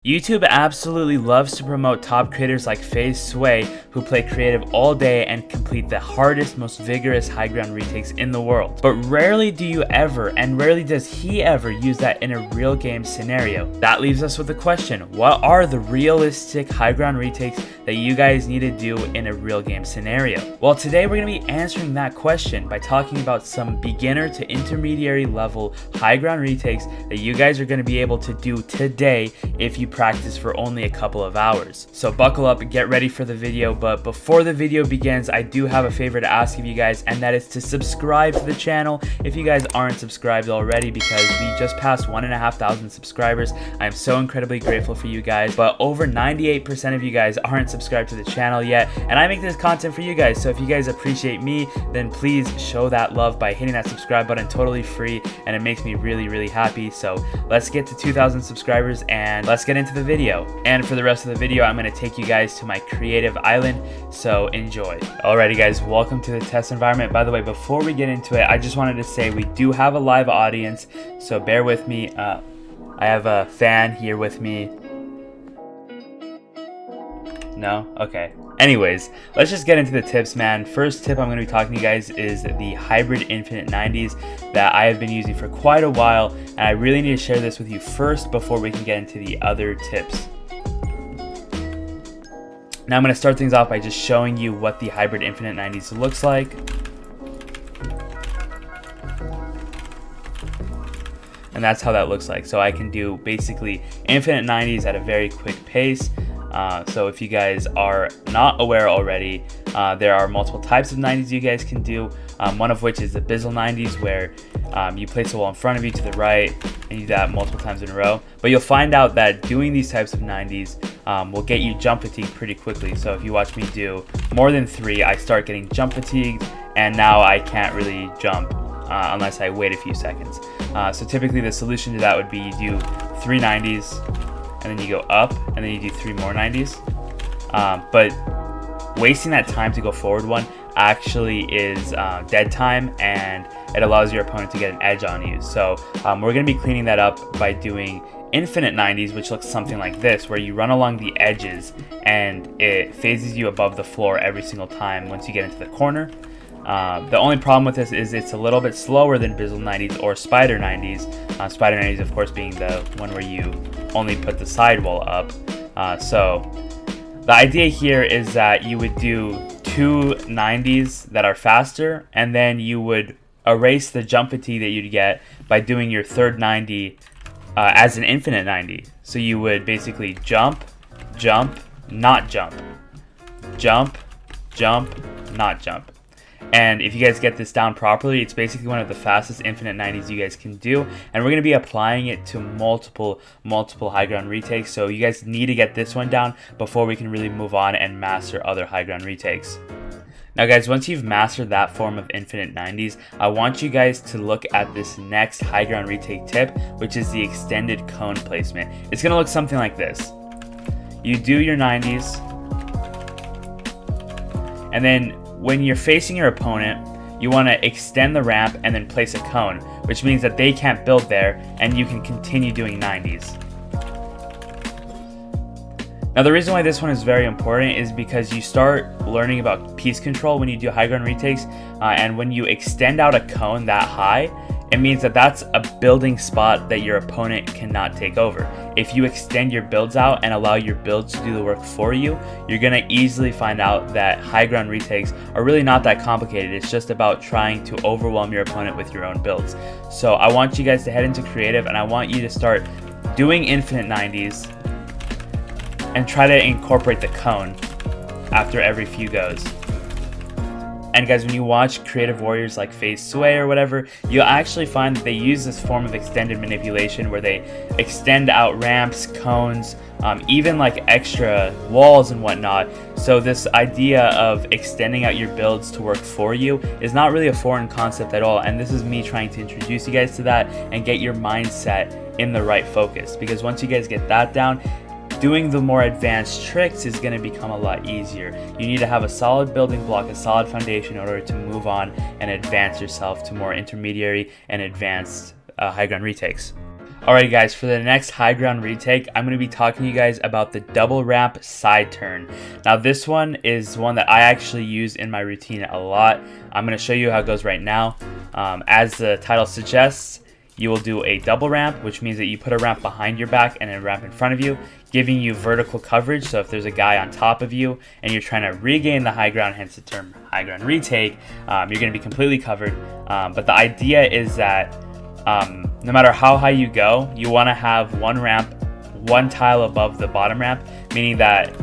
YouTube absolutely loves to promote top creators like FaZe Sway, who play creative all day and complete the hardest, most vigorous high ground retakes in the world. But rarely do you ever, and rarely does he ever, use that in a real game scenario. That leaves us with the question, what are the realistic high ground retakes that you guys need to do in a real game scenario? Well, today we're going to be answering that question by talking about some beginner to intermediary level high ground retakes that you guys are going to be able to do today if you practice for only a couple of hours. So buckle up and get ready for the video, but before the video begins, I do have a favor to ask of you guys, and that is to subscribe to the channel if you guys aren't subscribed already, because we just passed 1,500 subscribers. I am so incredibly grateful for you guys, but over 98% of you guys aren't subscribed to the channel yet, and I make this content for you guys, so if you guys appreciate me, then please show that love by hitting that subscribe button, totally free, and it makes me really happy. So let's get to 2,000 subscribers and let's get into the video. And for the rest of the video, I'm going to take you guys to my creative island, so enjoy. Alrighty guys, welcome to the test environment. By the way, before we get into it, I just wanted to say we do have a live audience, so bear with me. I have a fan here with me. No? Okay. Anyways, let's just get into the tips, man. First tip I'm going to be talking to you guys is the hybrid infinite 90s that I have been using for quite a while, and I really need to share this with you first before we can get into the other tips. Now I'm going to start things off by just showing you what the hybrid infinite 90s looks like. And that's how that looks like. So I can do basically infinite 90s at a very quick pace. So if you guys are not aware already, there are multiple types of 90s you guys can do, one of which is the Bizzle 90s, where you place a wall in front of you to the right and you do that multiple times in a row. But you'll find out that doing these types of 90s will get you jump fatigued pretty quickly. So if you watch me do more than 3, I start getting jump fatigued, and now I can't really jump unless I wait a few seconds. So typically the solution to that would be you do 3 90s, and then you go up, and then you do 3 more 90s. But wasting that time to go forward one actually is dead time, and it allows your opponent to get an edge on you. So we're going to be cleaning that up by doing infinite 90s, which looks something like this, where you run along the edges and it phases you above the floor every single time once you get into the corner. The only problem with this is it's a little bit slower than Bizzle 90s or Spider 90s. Spider 90s, of course, being the one where you only put the sidewall up. So the idea here is that you would do 2 90s that are faster, and then you would erase the jump fatigue that you'd get by doing your third 90 as an infinite 90. So you would basically jump, jump, not jump, jump, jump, not jump. And if you guys get this down properly, it's basically one of the fastest infinite 90s you guys can do, and we're going to be applying it to multiple high ground retakes. So you guys need to get this one down before we can really move on and master other high ground retakes. Now guys, once you've mastered that form of infinite 90s, I want you guys to look at this next high ground retake tip, which is the extended cone placement. It's going to look something like this. You do your 90s, and then when you're facing your opponent, you want to extend the ramp and then place a cone, which means that they can't build there and you can continue doing 90s. Now the reason why this one is very important is because you start learning about piece control when you do high ground retakes, and when you extend out a cone that high, it means that that's a building spot that your opponent cannot take over. If you extend your builds out and allow your builds to do the work for you, you're going to easily find out that high ground retakes are really not that complicated. It's just about trying to overwhelm your opponent with your own builds. So I want you guys to head into creative, and I want you to start doing infinite 90s and try to incorporate the cone after every few goes. And guys, when you watch creative warriors like FaZe Sway or whatever, you'll actually find that they use this form of extended manipulation where they extend out ramps, cones, even like extra walls and whatnot. So this idea of extending out your builds to work for you is not really a foreign concept at all, and this is me trying to introduce you guys to that and get your mindset in the right focus, because once you guys get that down, doing the more advanced tricks is going to become a lot easier. You need to have a solid building block, a solid foundation in order to move on and advance yourself to more intermediary and advanced high ground retakes. Alright guys, for the next high ground retake, I'm going to be talking to you guys about the double ramp side turn. Now this one is one that I actually use in my routine a lot. I'm going to show you how it goes right now. As the title suggests, you will do a double ramp, which means that you put a ramp behind your back and a ramp in front of you, giving you vertical coverage. So if there's a guy on top of you and you're trying to regain the high ground, hence the term high ground retake, you're going to be completely covered. But the idea is that no matter how high you go, you want to have one ramp, one tile above the bottom ramp, meaning that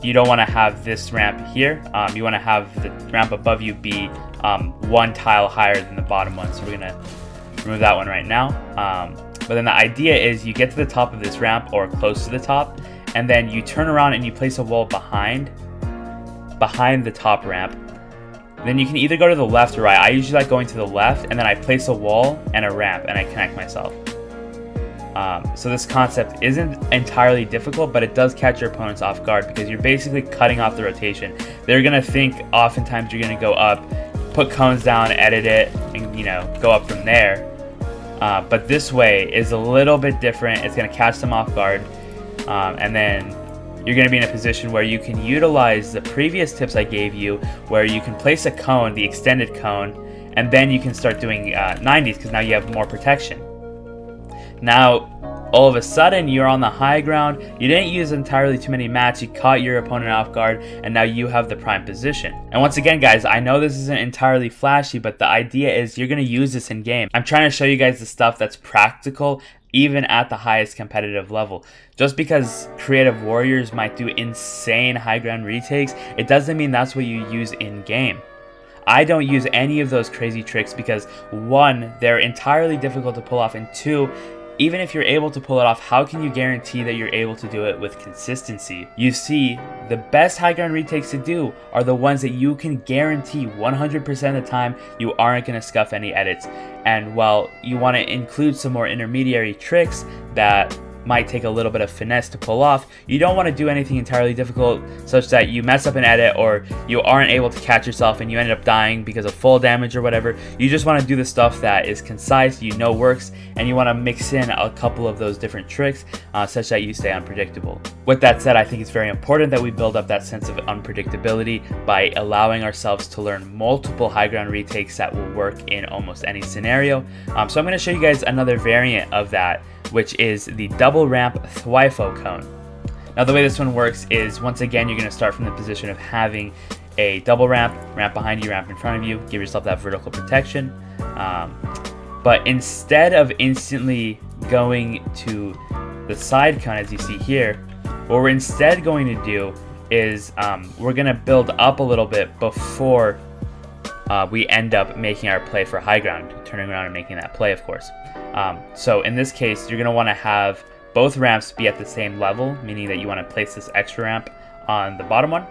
you don't want to have this ramp here. You want to have the ramp above you be one tile higher than the bottom one. So we're going to remove that one right now. But then the idea is you get to the top of this ramp or close to the top, and then you turn around and you place a wall behind the top ramp. Then you can either go to the left or right. I usually like going to the left, and then I place a wall and a ramp and I connect myself. So this concept isn't entirely difficult, but it does catch your opponents off guard because you're basically cutting off the rotation. They're going to think oftentimes you're going to go up, put cones down, edit it, and go up from there. But this way is a little bit different. It's going to catch them off guard, and then you're going to be in a position where you can utilize the previous tips I gave you, where you can place a cone, the extended cone, and then you can start doing 90s because now you have more protection. Now, all of a sudden, you're on the high ground. You didn't use entirely too many mats. You caught your opponent off guard, and now you have the prime position. And once again, guys, I know this isn't entirely flashy, but the idea is you're going to use this in game. I'm trying to show you guys the stuff that's practical even at the highest competitive level. Just because creative warriors might do insane high ground retakes, it doesn't mean that's what you use in game. I don't use any of those crazy tricks because one, they're entirely difficult to pull off, and two, even if you're able to pull it off, how can you guarantee that you're able to do it with consistency? You see, the best high ground retakes to do are the ones that you can guarantee 100% of the time you aren't going to scuff any edits. And while you want to include some more intermediary tricks that might take a little bit of finesse to pull off, you don't want to do anything entirely difficult such that you mess up an edit or you aren't able to catch yourself and you end up dying because of fall damage or whatever. You just want to do the stuff that is concise, works, and you want to mix in a couple of those different tricks such that you stay unpredictable. With that said, I think it's very important that we build up that sense of unpredictability by allowing ourselves to learn multiple high ground retakes that will work in almost any scenario. So I'm going to show you guys another variant of that, which is the double ramp Thwifo cone. Now the way this one works is, once again, you're going to start from the position of having a double ramp, ramp behind you, ramp in front of you, give yourself that vertical protection. But instead of instantly going to the side cone as you see here, what we're instead going to do is we're going to build up a little bit before we end up making our play for high ground, turning around and making that play, of course. So in this case, you're going to want to have both ramps be at the same level, meaning that you want to place this extra ramp on the bottom one.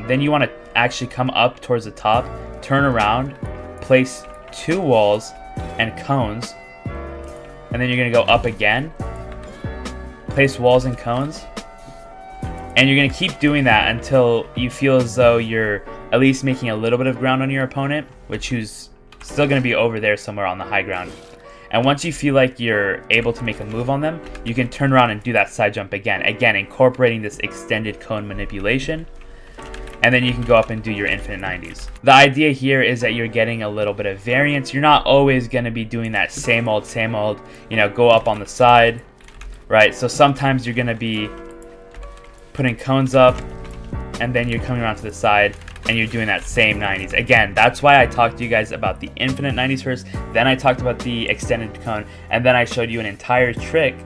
Then you want to actually come up towards the top, turn around, place two walls and cones, and then you're going to go up again, place walls and cones, and you're going to keep doing that until you feel as though you're at least making a little bit of ground on your opponent, who's still going to be over there somewhere on the high ground. And once you feel like you're able to make a move on them, you can turn around and do that side jump again, incorporating this extended cone manipulation. And then you can go up and do your infinite 90s. The idea here is that you're getting a little bit of variance. You're not always going to be doing that same old, go up on the side, right? So sometimes you're going to be putting cones up, and then you're coming around to the side, and you're doing that same 90s. Again, that's why I talked to you guys about the infinite 90s first, then I talked about the extended cone, and then I showed you an entire trick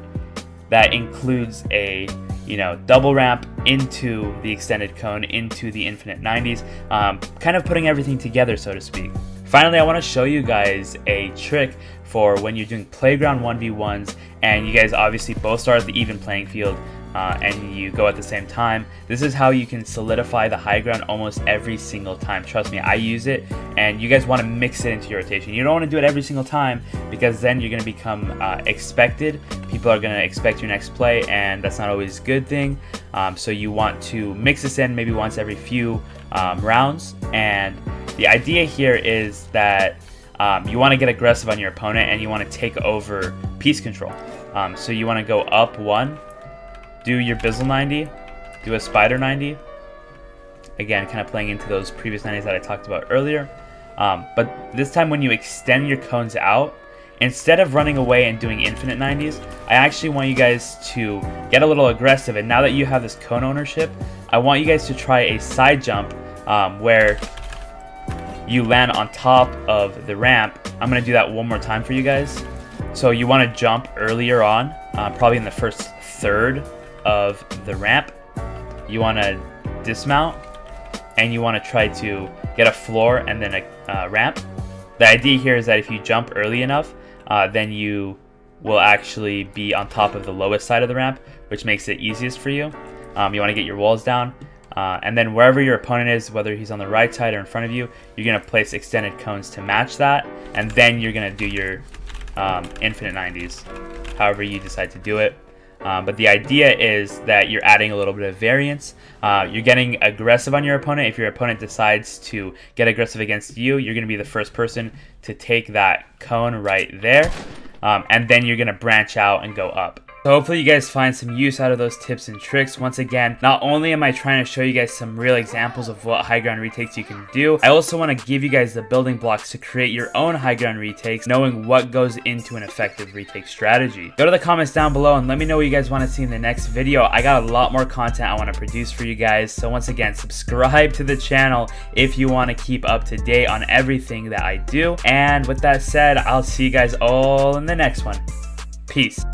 that includes a double ramp into the extended cone into the infinite 90s, kind of putting everything together, so to speak. Finally, I want to show you guys a trick for when you're doing playground 1v1s and you guys obviously both start at the even playing field and you go at the same time. This is how you can solidify the high ground almost every single time. Trust me, I use it, and you guys want to mix it into your rotation. You don't want to do it every single time because then you're going to become expected. People are going to expect your next play, and that's not always a good thing. So you want to mix this in maybe once every few rounds, and the idea here is that you want to get aggressive on your opponent and you want to take over piece control. So you want to go up 1, do your bizzle 90, do a spider 90. Again, kind of playing into those previous 90s that I talked about earlier. But this time when you extend your cones out, instead of running away and doing infinite 90s, I actually want you guys to get a little aggressive. And now that you have this cone ownership, I want you guys to try a side jump where you land on top of the ramp. I'm going to do that one more time for you guys. So you want to jump earlier on, probably in the first third of the ramp. You want to dismount, and you want to try to get a floor and then a ramp. The idea here is that if you jump early enough, then you will actually be on top of the lowest side of the ramp, which makes it easiest for you. You want to get your walls down, and then wherever your opponent is, whether he's on the right side or in front of you, you're going to place extended cones to match that, and then you're going to do your infinite 90s, however you decide to do it. But the idea is that you're adding a little bit of variance. You're getting aggressive on your opponent. If your opponent decides to get aggressive against you, you're going to be the first person to take that cone right there. And then you're going to branch out and go up. So hopefully you guys find some use out of those tips and tricks. Once again, not only am I trying to show you guys some real examples of what high ground retakes you can do, I also want to give you guys the building blocks to create your own high ground retakes, knowing what goes into an effective retake strategy. Go to the comments down below and let me know what you guys want to see in the next video. I got a lot more content I want to produce for you guys. So once again, subscribe to the channel if you want to keep up to date on everything that I do. And with that said, I'll see you guys all in the next one. Peace.